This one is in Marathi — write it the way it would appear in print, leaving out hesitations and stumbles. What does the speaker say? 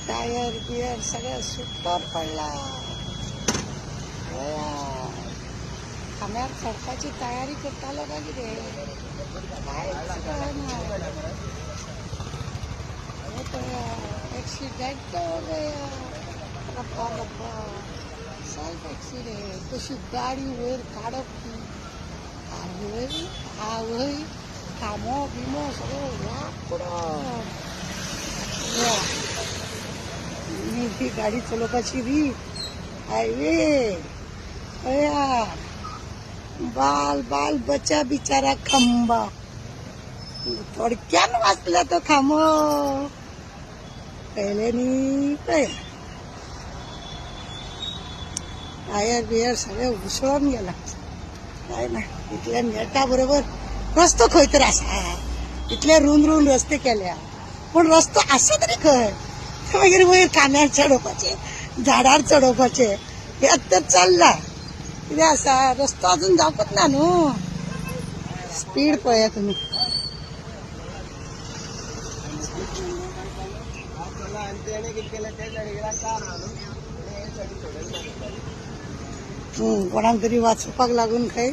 टायर बियर सगळं सुपर पडला. खाम्यार चढपाची तयारी करतालो का कितें कांयच कळना. एक्सिडेंट हो गया. रब्बा रब्बा सेल्फ एक्सिडेंट. कशी गाडी वयर काडप ती आवय खामो बिमो सगळं वापरून ही गाडी चलोवपाची री हायवे. अया बाल बाल बच्चा बिचारा खंबा थोडक्यान वाचला तो खामो. पहिले नी टायर बियर सगळे उसळून गेला. काय ना इतल्या नेटा बरोबर रस्तो खंय तर आसा. इतले रुंद रुंद रस्ते केल्या पण रस्तो आसा तरी खंय. मागीर वयर कांद्यार चडोवपाचे झाडार चडोवपाचे हे तर चल्ला. कितें आसा रस्तो अजून जावपूच ना न्हू. स्पीड पळया तुमी. कोणाक तरी वाचपाक लागून खंय